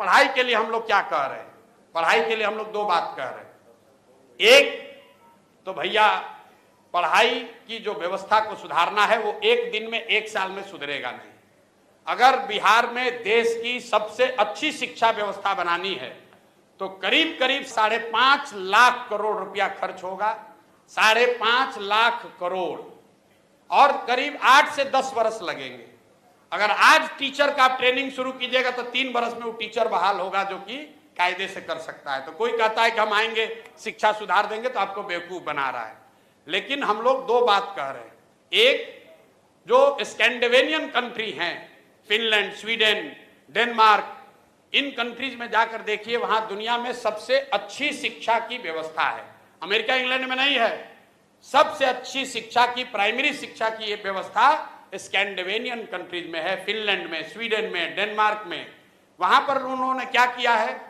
पढ़ाई के लिए हम लोग क्या कह रहे हैं? पढ़ाई के लिए हम लोग दो बात कह रहे हैं। एक तो भैया पढ़ाई की जो व्यवस्था को सुधारना है वो एक दिन में, एक साल में सुधरेगा नहीं। अगर बिहार में देश की सबसे अच्छी शिक्षा व्यवस्था बनानी है तो करीब करीब 5.5 लाख करोड़ रुपया खर्च होगा। 5.5 लाख करोड़, और करीब 8 से 10 वर्ष लगेंगे। अगर आज टीचर का आप ट्रेनिंग शुरू कीजिएगा तो 3 वर्ष में वो टीचर बहाल होगा जो कि कायदे से कर सकता है। तो कोई कहता है कि हम आएंगे शिक्षा सुधार देंगे तो आपको बेवकूफ बना रहा है। लेकिन हम लोग दो बात कह रहे हैं। एक, जो स्कैंडिनेवियन कंट्री हैं, फिनलैंड, स्वीडन, डेनमार्क, इन कंट्रीज में जाकर देखिए, वहां दुनिया में सबसे अच्छी शिक्षा की व्यवस्था है। अमेरिका इंग्लैंड में नहीं है। सबसे अच्छी शिक्षा की, प्राइमरी शिक्षा की ये व्यवस्था स्कैंडिनेवियन कंट्रीज में है, फिनलैंड में, स्वीडन में, डेनमार्क में। वहां पर उन्होंने क्या किया है?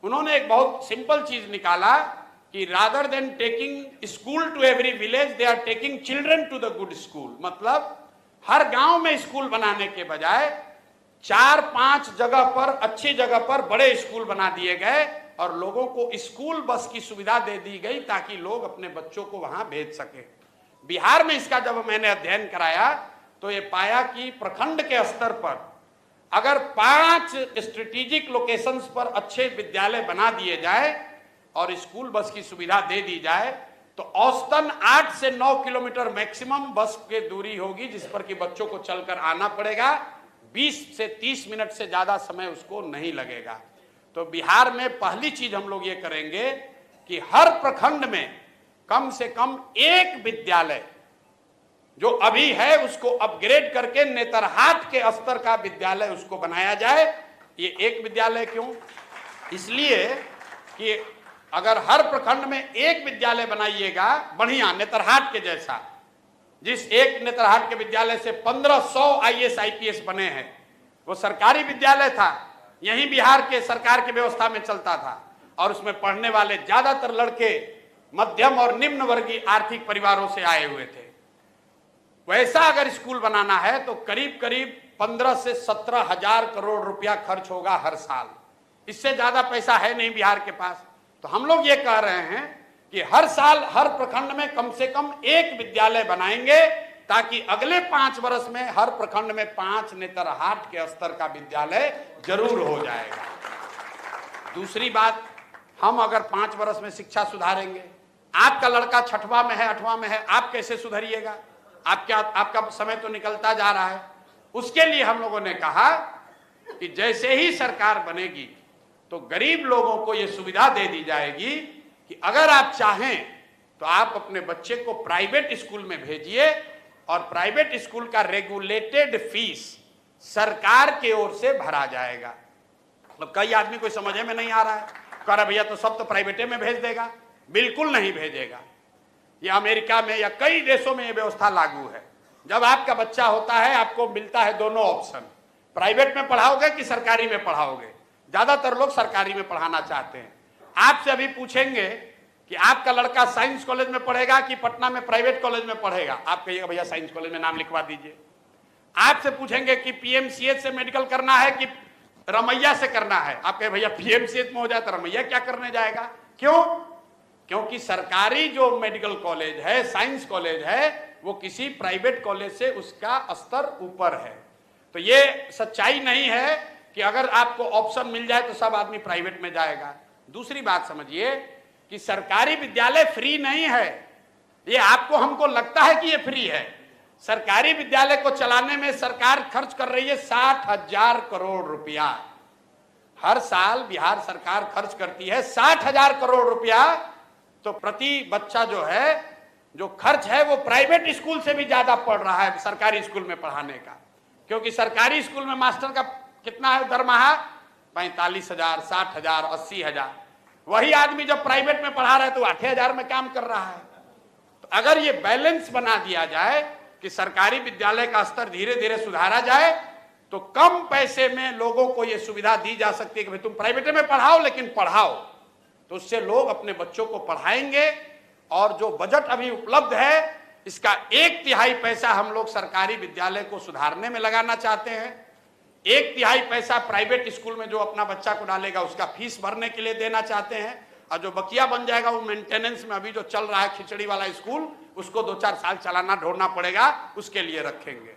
उन्होंने एक बहुत सिंपल चीज निकाला कि rather than taking school to every village, they are taking children to the good school. मतलब हर गांव में स्कूल बनाने के बजाय 4-5 जगह पर, अच्छी जगह पर बड़े स्कूल बना दिए गए और लोगों को स्कूल बस की सुविधा दे दी गई ताकि लोग अपने बच्चों को वहां भेज सके। बिहार में इसका जब मैंने अध्ययन कराया तो ये पाया कि प्रखंड के स्तर पर अगर 5 स्ट्रेटेजिक लोकेशंस पर अच्छे विद्यालय बना दिए जाए और स्कूल बस की सुविधा दे दी जाए तो औसतन 8 से 9 किलोमीटर मैक्सिमम बस की दूरी होगी, जिस पर कि बच्चों को चलकर आना पड़ेगा। 20 से 30 मिनट से ज्यादा समय उसको नहीं लगेगा। तो बिहार में पहली चीज हम लोग ये करेंगे कि हर प्रखंड में कम से कम एक विद्यालय जो अभी है उसको अपग्रेड करके नेतरहाट के स्तर का विद्यालय उसको बनाया जाए। ये एक विद्यालय क्यों? इसलिए कि अगर हर प्रखंड में एक विद्यालय बनाइएगा बढ़िया, नेतरहाट के जैसा, जिस एक नेतरहाट के विद्यालय से 1500 IAS IPS बने हैं, वो सरकारी विद्यालय था, यही बिहार के सरकार की व्यवस्था में चलता था और उसमें पढ़ने वाले ज्यादातर लड़के मध्यम और निम्न वर्गीय आर्थिक परिवारों से आए हुए थे। वैसा अगर स्कूल बनाना है तो करीब करीब 15 से 17 हजार करोड़ रुपया खर्च होगा हर साल। इससे ज्यादा पैसा है नहीं बिहार के पास। तो हम लोग ये कह रहे हैं कि हर साल हर प्रखंड में कम से कम एक विद्यालय बनाएंगे ताकि अगले 5 वर्ष में हर प्रखंड में 5 नेतरहाट के स्तर का विद्यालय जरूर हो जाएगा। दूसरी बात, हम अगर 5 वर्ष में शिक्षा सुधारेंगे, आपका लड़का 6वां में है, 8वां में है, आप कैसे सुधरिएगा? आपका समय तो निकलता जा रहा है। उसके लिए हम लोगों ने कहा कि जैसे ही सरकार बनेगी तो गरीब लोगों को यह सुविधा दे दी जाएगी कि अगर आप चाहें तो आप अपने बच्चे को प्राइवेट स्कूल में भेजिए और प्राइवेट स्कूल का रेगुलेटेड फीस सरकार की ओर से भरा जाएगा। मतलब कई आदमी को समझ में नहीं आ रहा है, कह रहा भैया तो सब तो प्राइवेटे में भेज देगा। बिल्कुल नहीं भेजेगा। ये अमेरिका में या कई देशों में ये व्यवस्था लागू है। जब आपका बच्चा होता है आपको मिलता है दोनों ऑप्शन, प्राइवेट में पढ़ाओगे कि सरकारी में पढ़ाओगे। ज्यादातर लोग सरकारी में पढ़ाना चाहते हैं। आपसे अभी पूछेंगे कि आपका लड़का साइंस कॉलेज में पढ़ेगा कि पटना में प्राइवेट कॉलेज में पढ़ेगा, आप कहिएगा भैया साइंस कॉलेज में नाम लिखवा दीजिए। आपसे पूछेंगे कि PMCH से मेडिकल करना है कि रमैया से करना है, आप कहे भैया PMCH में हो जाए तो रमैया क्या करने जाएगा। क्यों? क्योंकि सरकारी जो मेडिकल कॉलेज है, साइंस कॉलेज है, वो किसी प्राइवेट कॉलेज से उसका स्तर ऊपर है। तो ये सच्चाई नहीं है कि अगर आपको ऑप्शन मिल जाए तो सब आदमी प्राइवेट में जाएगा। दूसरी बात समझिए कि सरकारी विद्यालय फ्री नहीं है। ये आपको हमको लगता है कि ये फ्री है। सरकारी विद्यालय को चलाने में सरकार खर्च कर रही है 60,000 करोड़ रुपया। हर साल बिहार सरकार खर्च करती है 60,000 करोड़ रुपया। तो प्रति बच्चा जो है, जो खर्च है वो प्राइवेट स्कूल से भी ज्यादा पड़ रहा है सरकारी स्कूल में पढ़ाने का। क्योंकि सरकारी स्कूल में मास्टर का कितना है दरमाहा? 45,000, 60,000, 80,000। वही आदमी जब प्राइवेट में पढ़ा रहा है तो 8,000 में काम कर रहा है। तो अगर ये बैलेंस बना दिया जाए कि सरकारी विद्यालय का स्तर धीरे धीरे सुधारा जाए तो कम पैसे में लोगों को ये सुविधा दी जा सकती है कि भाई तुम प्राइवेट में पढ़ाओ लेकिन पढ़ाओ। तो उससे लोग अपने बच्चों को पढ़ाएंगे। और जो बजट अभी उपलब्ध है इसका 1/3 पैसा हम लोग सरकारी विद्यालय को सुधारने में लगाना चाहते हैं। एक तिहाई पैसा प्राइवेट स्कूल में जो अपना बच्चा को डालेगा उसका फीस भरने के लिए देना चाहते हैं, और जो बकिया बन जाएगा वो मेंटेनेंस में, अभी जो चल रहा है खिचड़ी वाला स्कूल, उसको 2-4 साल चलाना ढोना पड़ेगा, उसके लिए रखेंगे।